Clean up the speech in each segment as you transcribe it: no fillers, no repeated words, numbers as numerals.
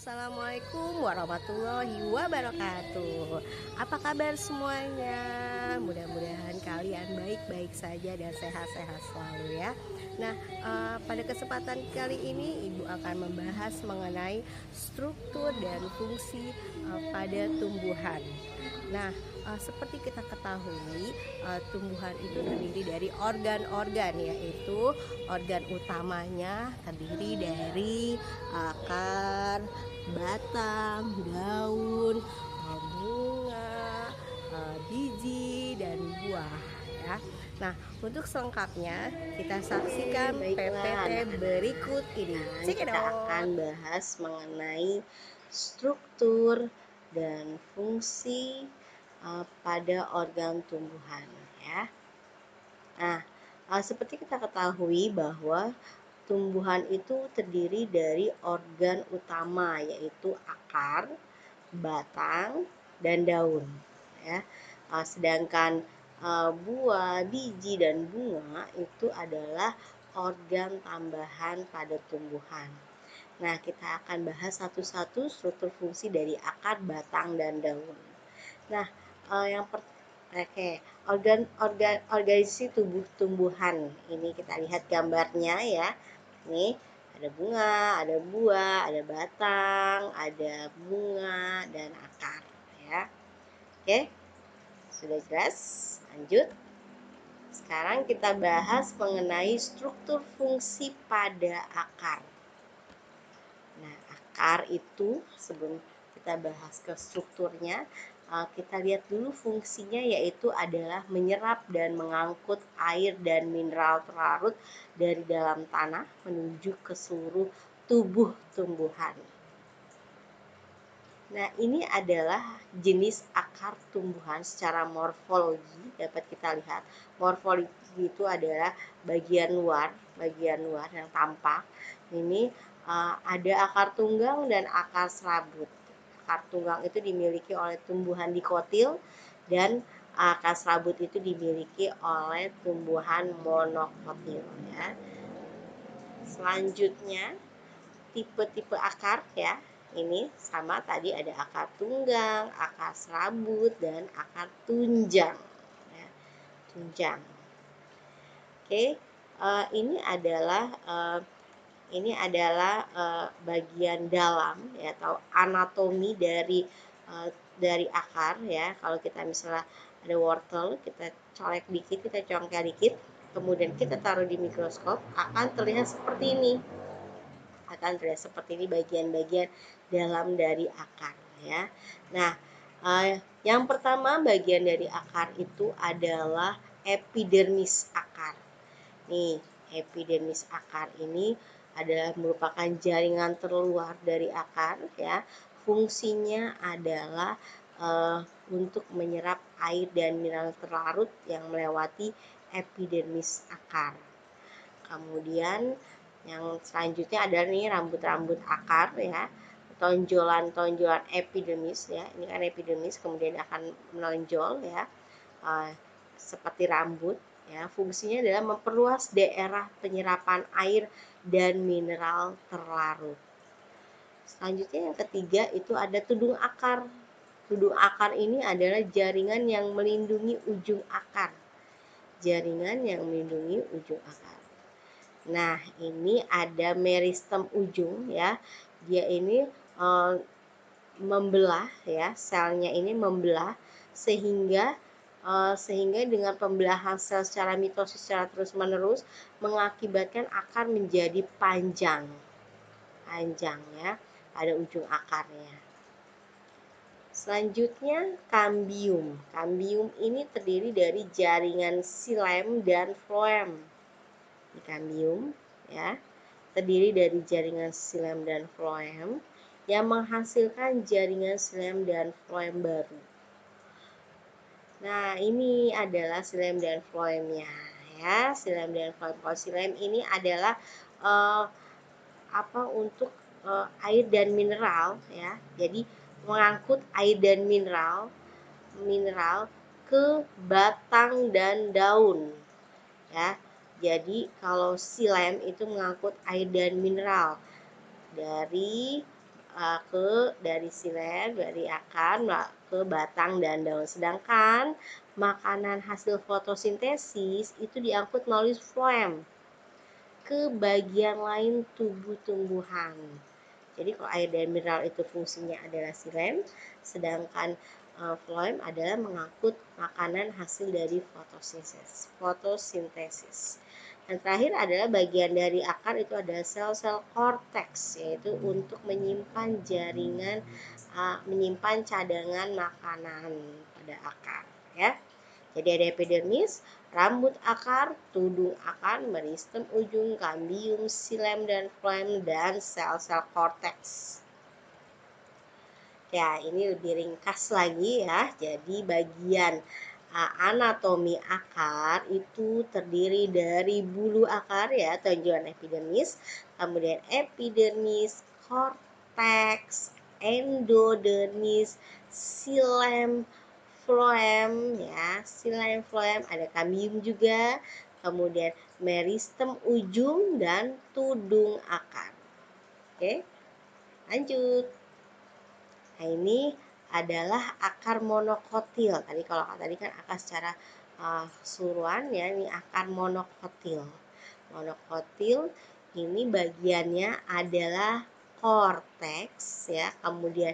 Assalamualaikum warahmatullahi wabarakatuh. Apa kabar semuanya? Mudah-mudahan kalian baik-baik saja dan sehat-sehat selalu ya. Nah, pada kesempatan kali ini Ibu akan membahas mengenai struktur dan fungsi pada tumbuhan. Nah, seperti kita ketahui, tumbuhan itu terdiri dari organ-organ, yaitu organ utamanya terdiri dari akar, batang, daun, bunga, biji, dan buah ya. Nah, untuk selengkapnya kita Oke, saksikan baiklah PPT anak-anak. berikut ini. Sekarang kita akan Cekidot. bahas mengenai struktur dan fungsi pada organ tumbuhan ya. Nah, seperti kita ketahui bahwa tumbuhan itu terdiri dari organ utama yaitu akar, batang, dan daun ya. Sedangkan buah, biji, dan bunga itu adalah organ tambahan pada tumbuhan. Nah, kita akan bahas satu-satu struktur fungsi dari akar, batang, dan daun. Nah, yang oke, organisasi tubuh tumbuhan. Ini kita lihat gambarnya ya. Ini ada bunga, ada buah, ada batang, ada bunga dan akar ya. Oke, sudah jelas? Lanjut. Sekarang kita bahas mengenai struktur fungsi pada akar. Nah, akar itu sebelum kita bahas ke strukturnya, kita lihat dulu fungsinya, yaitu adalah menyerap dan mengangkut air dan mineral terlarut dari dalam tanah menuju ke seluruh tubuh tumbuhan. Nah, ini adalah jenis akar tumbuhan secara morfologi dapat kita lihat. Morfologi itu adalah bagian luar yang tampak. Ini ada akar tunggang dan akar serabut. Akar tunggang itu dimiliki oleh tumbuhan dikotil dan akar serabut itu dimiliki oleh tumbuhan monokotil ya. Selanjutnya tipe-tipe akar ya. Ini sama tadi ada akar tunggang, akar serabut, dan akar tunjang. Ya, tunjang. Oke, ini adalah bagian dalam ya, atau anatomi dari akar ya. Kalau kita misalnya ada wortel, kita colek dikit, kita congkel dikit, kemudian kita taruh di mikroskop, akan terlihat seperti ini. Bagian-bagian dalam dari akar ya. Nah, yang pertama bagian dari akar itu adalah epidermis akar. Nih, epidermis akar ini adalah merupakan jaringan terluar dari akar ya. Fungsinya adalah untuk menyerap air dan mineral terlarut yang melewati epidermis akar. Kemudian yang selanjutnya adalah nih rambut-rambut akar ya, tonjolan-tonjolan epidermis ya. Ini kan epidermis, kemudian akan menonjol ya, seperti rambut ya. Fungsinya adalah memperluas daerah penyerapan air dan mineral terlarut. Selanjutnya yang ketiga itu ada tudung akar. Tudung akar ini adalah jaringan yang melindungi ujung akar. Jaringan yang melindungi ujung akar. Nah, ini ada meristem ujung ya. Dia ini membelah ya, selnya ini membelah sehingga dengan pembelahan sel secara mitosis secara terus-menerus mengakibatkan akar menjadi panjang ya pada ujung akarnya. Selanjutnya kambium. Kambium ini terdiri dari jaringan xilem dan floem. Di kambium ya, terdiri dari jaringan xilem dan floem yang menghasilkan jaringan xilem dan floem baru. Nah, ini adalah xilem dan floemnya ya. Xilem dan floem. Kalau xilem ini adalah untuk air dan mineral ya. Jadi mengangkut air dan mineral ke batang dan daun ya. Jadi kalau xilem itu mengangkut air dan mineral dari ke dari xilem, dari akar ke batang dan daun. Sedangkan makanan hasil fotosintesis itu diangkut melalui floem ke bagian lain tubuh tumbuhan. Jadi kalau air dan mineral itu fungsinya adalah xilem, sedangkan floem adalah mengangkut makanan hasil dari fotosintesis. Yang terakhir adalah bagian dari akar itu adalah sel-sel korteks, yaitu untuk menyimpan jaringan, menyimpan cadangan makanan pada akar, ya. Jadi ada epidermis, rambut akar, tudung akar, meristem ujung, kambium, xilem dan floem, dan sel-sel korteks. Ya, ini lebih ringkas lagi ya. Jadi bagian anatomi akar itu terdiri dari bulu akar ya, tonjolan epidermis, kemudian epidermis, korteks, endodermis, xilem, floem ya, xilem, floem, ada kambium juga, kemudian meristem ujung dan tudung akar. Oke, lanjut. Nah, ini adalah akar monokotil. Kalau tadi kan akar secara keseluruhan ya, ini akar monokotil. Monokotil ini bagiannya adalah korteks ya, kemudian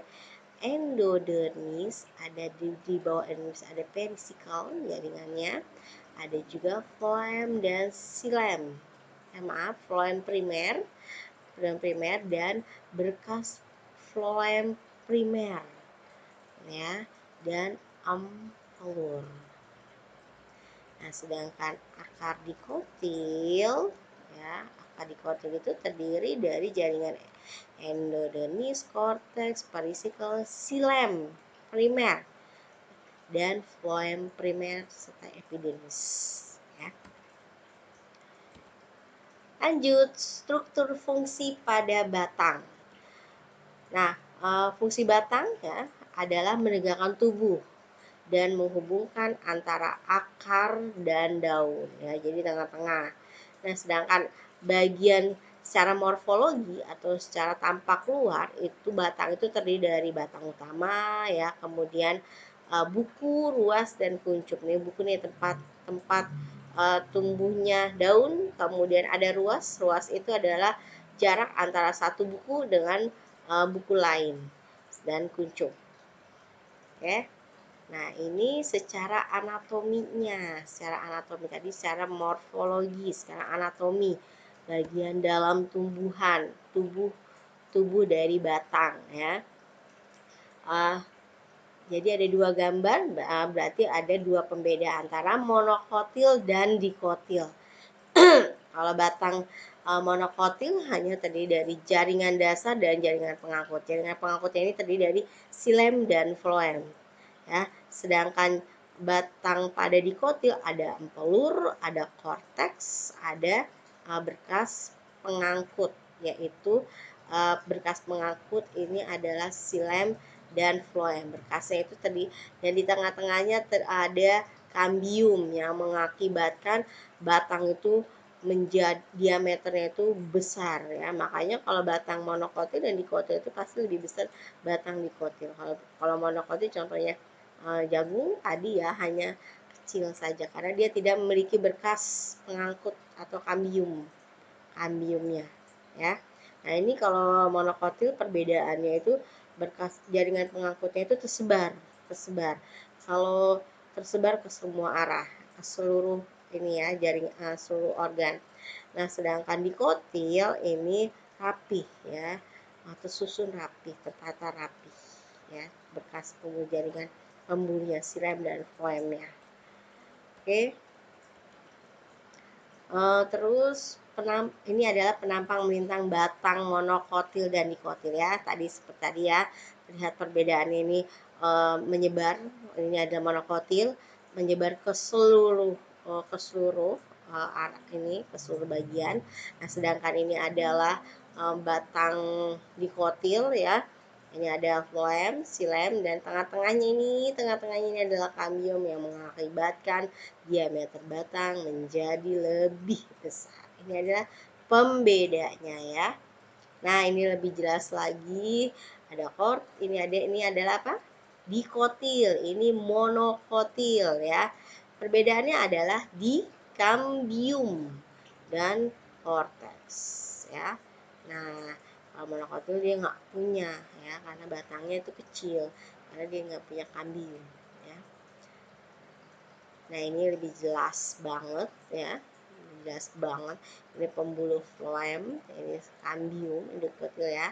endodermis, ada di bawah endodermis ada perisikal jaringannya, ada juga floem dan xilem. Floem primer dan berkas floem primer ya, dan ampelur. Nah, sedangkan akar dikotil ya, akar dikotil itu terdiri dari jaringan endodermis, korteks, perisikal, xilem primer dan floem primer serta epidermis ya. Lanjut, struktur fungsi pada batang. Nah, fungsi batang ya adalah menegakkan tubuh dan menghubungkan antara akar dan daun ya, jadi tengah-tengah. Nah, sedangkan bagian secara morfologi atau secara tampak luar itu batang itu terdiri dari batang utama ya, kemudian buku, ruas, dan kuncup. Nih buku nih tempat tumbuhnya daun, kemudian ada ruas. Ruas itu adalah jarak antara satu buku dengan buku lain, dan kuncup. Oke. Nah, ini secara anatominya, tadi secara morfologi, secara anatomi bagian dalam tumbuhan, tubuh dari batang ya. Jadi ada dua gambar, berarti ada dua pembeda antara monokotil dan dikotil. Kalau batang monokotil hanya terdiri dari jaringan dasar dan jaringan pengangkut. Jaringan pengangkutnya ini terdiri dari xilem dan floem. Ya, sedangkan batang pada dikotil ada ampelur, ada korteks, ada berkas pengangkut, yaitu berkas pengangkut ini adalah xilem dan floem. Berkasnya itu tadi, dan di tengah-tengahnya ada kambium yang mengakibatkan batang itu menjadi diameternya itu besar ya. Makanya kalau batang monokotil dan dikotil itu pasti lebih besar batang dikotil. Kalau monokotil contohnya jagung tadi ya, hanya kecil saja karena dia tidak memiliki berkas pengangkut atau kambiumnya ya. Nah, ini kalau monokotil perbedaannya itu berkas jaringan pengangkutnya itu tersebar. Kalau tersebar ke semua arah, ke seluruh ini ya, seluruh organ. Nah, sedangkan dikotil ini rapih ya, tersusun rapih, tertata rapih ya, berkas jaringan pembuluhnya, xilem dan floemnya. Oke. Terus ini adalah penampang melintang batang monokotil dan dikotil ya. Seperti tadi ya, terlihat perbedaan ini menyebar. Ini adalah monokotil, menyebar ke seluruh arah ini, ke seluruh bagian. Nah, sedangkan ini adalah batang dikotil ya. Ini ada floem, xilem, dan tengah-tengahnya ini adalah kambium yang mengakibatkan diameter batang menjadi lebih besar. Ini adalah pembedanya ya. Nah, ini lebih jelas lagi. Ini adalah apa? Dikotil, ini monokotil ya. Perbedaannya adalah di kambium dan korteks ya. Nah, kalau monokotil dia nggak punya ya, karena batangnya itu kecil, karena dia nggak punya kambium ya. Nah, ini lebih jelas banget ya, jelas banget. Ini pembuluh phloem, ini kambium, ini dikotil ya.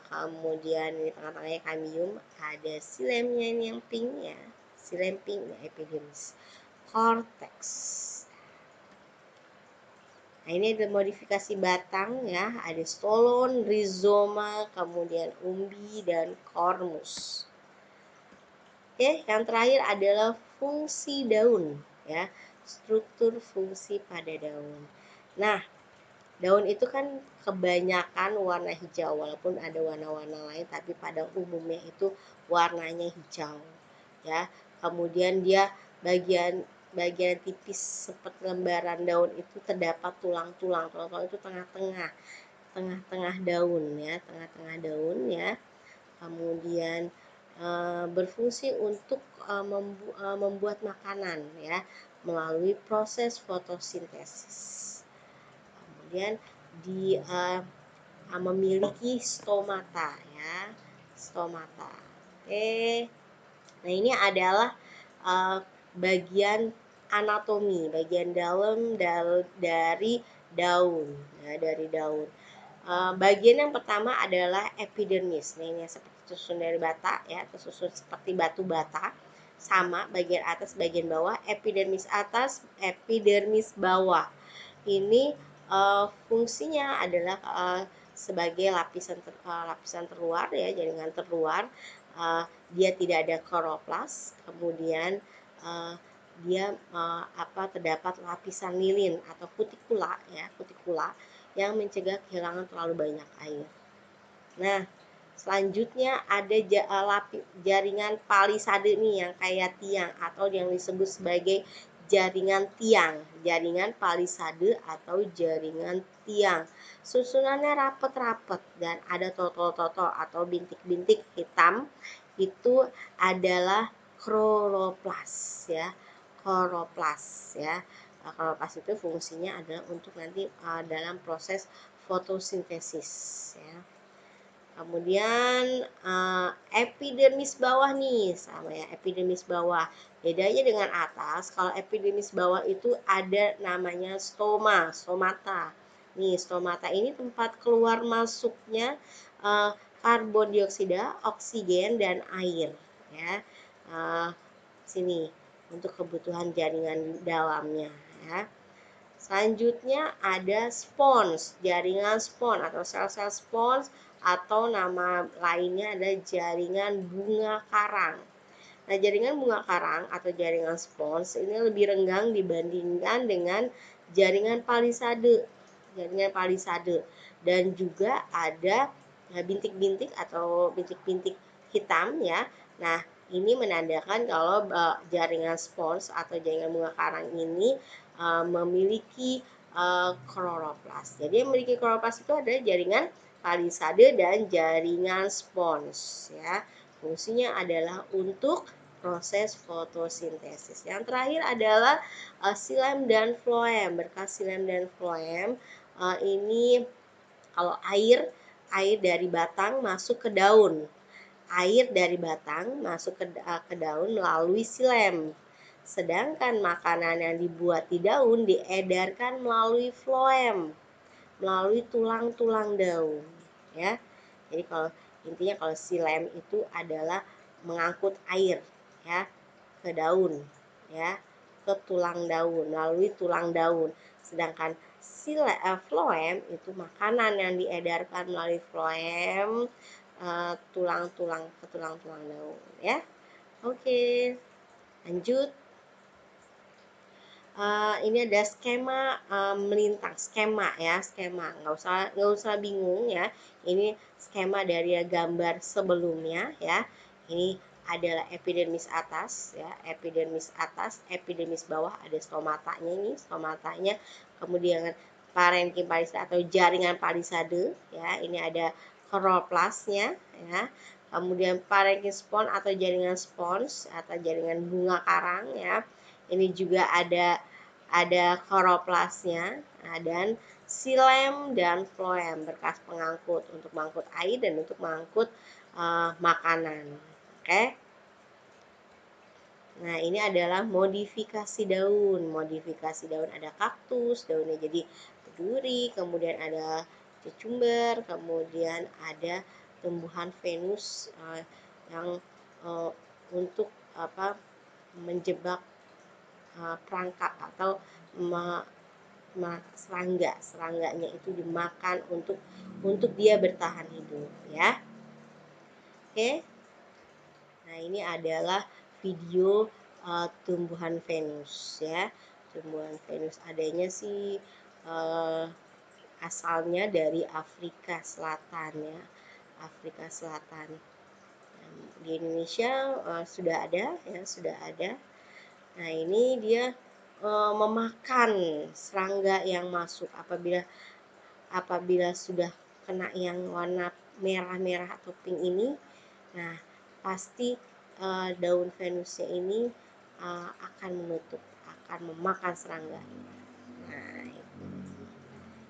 Kemudian ini tengah-tengahnya kambium, ada silemnya ini yang pink ya, silem pink ya, epidermis. Cortex. Nah, ini ada modifikasi batang ya, ada stolon, rizoma, kemudian umbi dan kormus. Oke, yang terakhir adalah fungsi daun ya, struktur fungsi pada daun. Nah, daun itu kan kebanyakan warna hijau, walaupun ada warna-warna lain, tapi pada umumnya itu warnanya hijau ya. Kemudian dia bagian tipis seperti lembaran daun itu terdapat tulang-tulang. Tulang-tulang itu tengah-tengah daun ya, tengah-tengah daun ya. Kemudian berfungsi untuk membuat makanan ya, melalui proses fotosintesis. Kemudian memiliki stomata ya, stomata. Oke. Nah, ini adalah bagian anatomi, bagian dalam dari daun ya, dari daun. Bagian yang pertama adalah epidermis. Nah, ini seperti susun dari bata ya, tersusun seperti batu bata. Sama bagian atas, bagian bawah, epidermis atas, epidermis bawah. Ini fungsinya adalah sebagai lapisan terluar ya, jaringan terluar. Dia tidak ada kloroplas, kemudian dia terdapat lapisan lilin atau kutikula ya, kutikula yang mencegah kehilangan terlalu banyak air. Nah, selanjutnya ada jaringan palisade nih yang kayak tiang atau yang disebut sebagai jaringan tiang, jaringan palisade atau jaringan tiang. Susunannya rapet-rapet dan ada totol-totol atau bintik-bintik hitam. Itu adalah kloroplas ya, kloroplas ya. Kloroplas itu fungsinya adalah untuk nanti dalam proses fotosintesis ya. Kemudian epidermis bawah nih, sama ya, epidermis bawah. Bedanya dengan atas, kalau epidermis bawah itu ada namanya stomata. Nih, stomata ini tempat keluar masuknya karbon dioksida, oksigen dan air ya. Sini untuk kebutuhan jaringan dalamnya ya. Selanjutnya ada spons, jaringan spons atau sel-sel spons, atau nama lainnya adalah jaringan bunga karang. Nah, jaringan bunga karang atau jaringan spons ini lebih renggang dibandingkan dengan jaringan palisade. Jaringan palisade dan juga ada bintik-bintik atau bintik-bintik hitam ya. Nah, ini menandakan kalau jaringan spons atau jaringan bunga karang ini memiliki kloroplas. Jadi yang memiliki kloroplas itu ada jaringan palisade dan jaringan spons ya. Fungsinya adalah untuk proses fotosintesis. Yang terakhir adalah silem dan floem. Berkas silem dan floem ini kalau air dari batang masuk ke daun. Air dari batang masuk ke daun melalui silem. Sedangkan makanan yang dibuat di daun diedarkan melalui floem, melalui tulang-tulang daun ya. Jadi intinya kalau silem itu adalah mengangkut air ya ke daun ya, ke tulang daun, melalui tulang daun. Sedangkan floem itu makanan yang diedarkan melalui floem tulang-tulang ke tulang-tulang daun ya. Oke, lanjut. Ini ada skema melintang, skema ya, skema, nggak usah bingung ya. Ini skema dari gambar sebelumnya ya. Ini adalah epidermis atas ya, epidermis atas, epidermis bawah, ada stomatanya ini, stomatanya. Kemudian parenkim palisade atau jaringan palisade ya. Ini ada chloroplastnya ya. Kemudian parenkim spons atau jaringan spons atau jaringan bunga karang ya. Ini juga ada chloroplastnya. Nah, dan xilem dan floem, berkas pengangkut untuk mengangkut air dan untuk mengangkut makanan. Oke. Nah, ini adalah modifikasi daun. Modifikasi daun ada kaktus, daunnya jadi berduri, kemudian ada cucumber, kemudian ada tumbuhan Venus yang untuk menjebak perangkap atau serangganya itu dimakan untuk dia bertahan hidup ya. Oke. Nah, ini adalah video tumbuhan Venus ya. Tumbuhan Venus adanya sih asalnya dari Afrika Selatan ya. Afrika Selatan. Di Indonesia sudah ada ya, sudah ada. Nah, ini dia memakan serangga yang masuk apabila sudah kena yang warna merah-merah atau pink ini. Nah, pasti daun Venusnya ini akan menutup, akan memakan serangga. Nah, itu.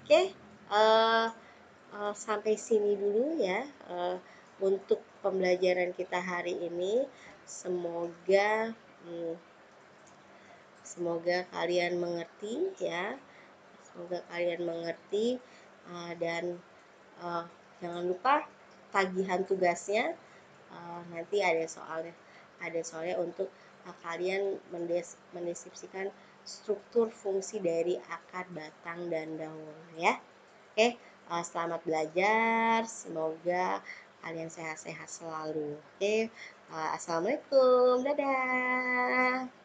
Oke, sampai sini dulu ya untuk pembelajaran kita hari ini. Semoga kalian mengerti ya. Semoga kalian mengerti dan jangan lupa tagihan tugasnya. Nanti ada soalnya untuk kalian mendeskripsikan struktur fungsi dari akar, batang, dan daun ya. Oke, selamat belajar. Semoga kalian sehat-sehat selalu. Oke, assalamualaikum, dadah.